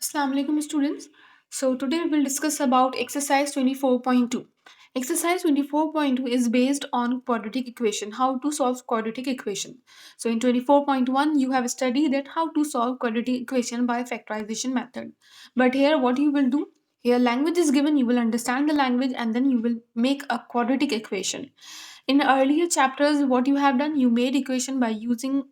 Assalamu alaikum students. So today we will discuss about exercise 24.2. Exercise 24.2 is based on quadratic equation, how to solve quadratic equation. So in 24.1 you have studied that how to solve quadratic equation by factorization method. But here what you will do, here language is given, you will understand the language and then you will make a quadratic equation. In earlier chapters what you have done, you made equation by using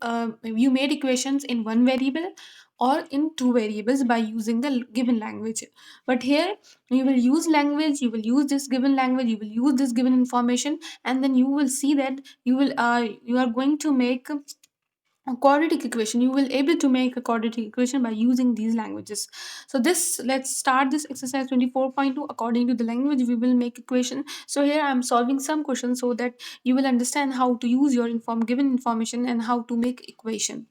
you made equations in one variable or in two variables by using the given language. But here you will use language, you will use this given language, you will use this given information, and then you will see that you are going to make a quadratic equation. You will able to make a quadratic equation by using these languages. So this, let's start this exercise 24.2. According to the language we will make equation. So here I'm solving some questions so that you will understand how to use your given information and how to make equation.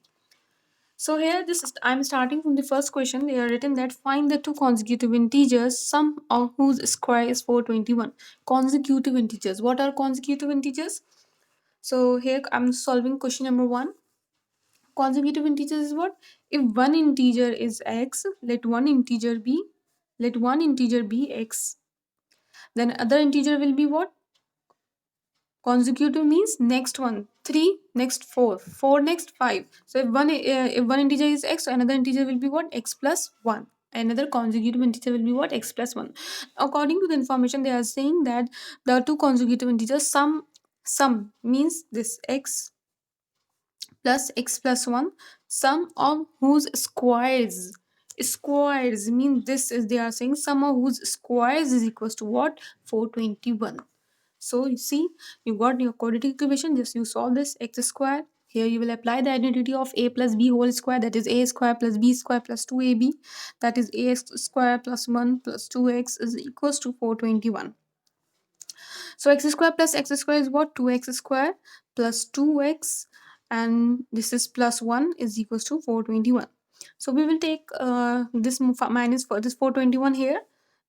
So here this is, I'm starting from the first question. They are written that find the two consecutive integers, sum of whose square is 421. Consecutive integers. What are consecutive integers? So here I'm solving question number 1. Consecutive integers is what? If one integer is x, let one integer be x. Then other integer will be what? Consecutive means next one 3, next 4, 4 next 5. So if one integer is x, so another integer will be what? X plus 1. Another consecutive integer will be what? X plus 1. According to the information, they are saying that the two consecutive integers sum means this x plus x plus 1, sum of whose squares mean this is, they are saying sum of whose squares is equals to what? 421. So you see, you got your quadratic equation, just you solve this x square. Here you will apply the identity of a plus b whole square, that is a square plus b square plus 2ab, that is a square plus 1 plus 2x is equals to 421. So x square plus x square is what? 2x square plus 2x, and this is plus 1 is equals to 421. So we will take this minus for this 421 here,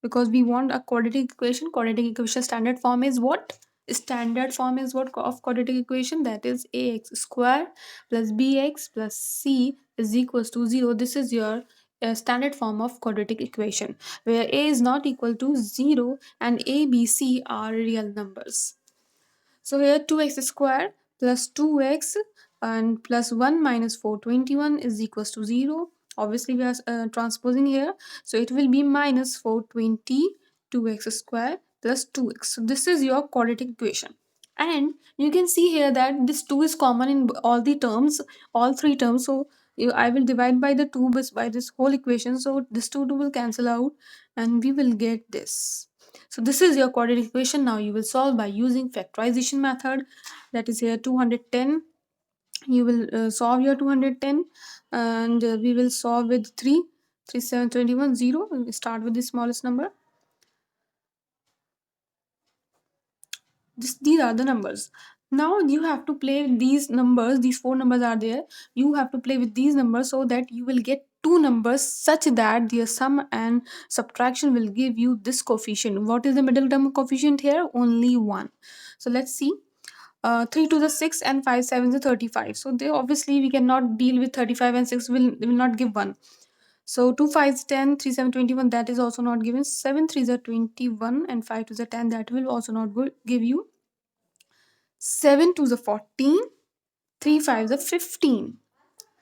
because we want a quadratic equation. Quadratic equation standard form is what? Standard form is what of quadratic equation? That is ax square plus bx plus c is equals to 0. This is your standard form of quadratic equation, where a is not equal to 0 and a, b, c are real numbers. So here 2x square plus 2x and plus 1 minus 421 is equals to 0. Obviously we are transposing here, so it will be minus 420 2x square plus 2x. So this is your quadratic equation, and you can see here that this 2 is common in all the terms, all three terms. So I will divide by the 2 by this whole equation, so this 2 will cancel out and we will get this. So this is your quadratic equation. Now you will solve by using factorization method, that is here 210. You will solve your 210, and we will solve with 3 3 7 21 0. We start with the smallest number. These are the numbers. Now you have to play with these numbers. These four numbers are there. You have to play with these numbers so that you will get two numbers such that their sum and subtraction will give you this coefficient. What is the middle term coefficient here? Only 1. So let's see. 3 to the 6 and 5 7 to 35. So they obviously we cannot deal with 35 and 6 will not give 1. So 2 5 is 10, 3 7 21, that is also not given. 7 3 is 21 and 5 to the 10, that will also not give you. 7 to the 14, 3 5 is 15.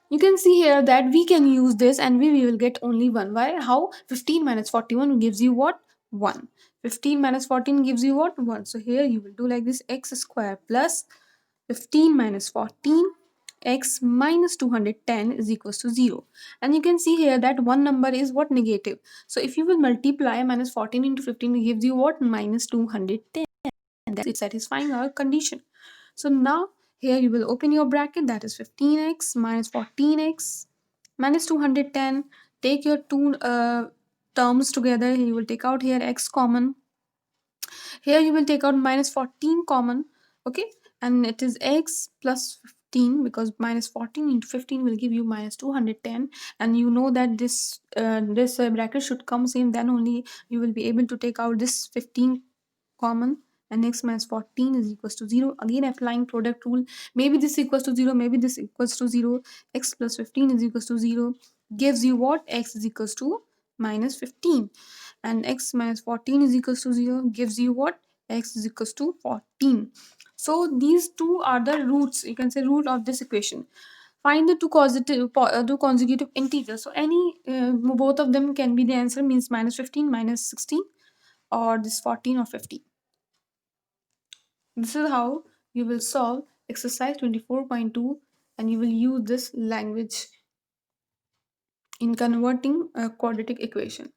You can see here that we can use this and we will get only 1. Why? How? 15 minus 41 gives you what? 1. 15 minus 14 gives you what? 1. So here you will do like this: x square plus 15 minus 14 x minus 210 is equals to 0. And you can see here that one number is what? Negative. So if you will multiply minus 14 into 15, it gives you what? Minus 210. And that's it, satisfying our condition. So now here you will open your bracket, that is 15x minus 14x minus 210. Take your two terms together. You will take out here x common. Here you will take out minus 14 common. Okay, and it is x plus 15, because minus 14 into 15 will give you minus 210. And you know that this bracket should come same, then only you will be able to take out this 15 common, and x minus 14 is equals to 0. Again applying product rule, maybe this equals to 0, maybe this equals to 0. X plus 15 is equals to 0 gives you what? X is equals to minus 15, and x minus 14 is equals to 0 gives you what? X is equals to 14. So these two are the roots, you can say root of this equation. Find the two consecutive integers. So any both of them can be the answer, means minus 15 minus 16, or this 14 or 15. This is how you will solve exercise 24.2, and you will use this language in converting a quadratic equation.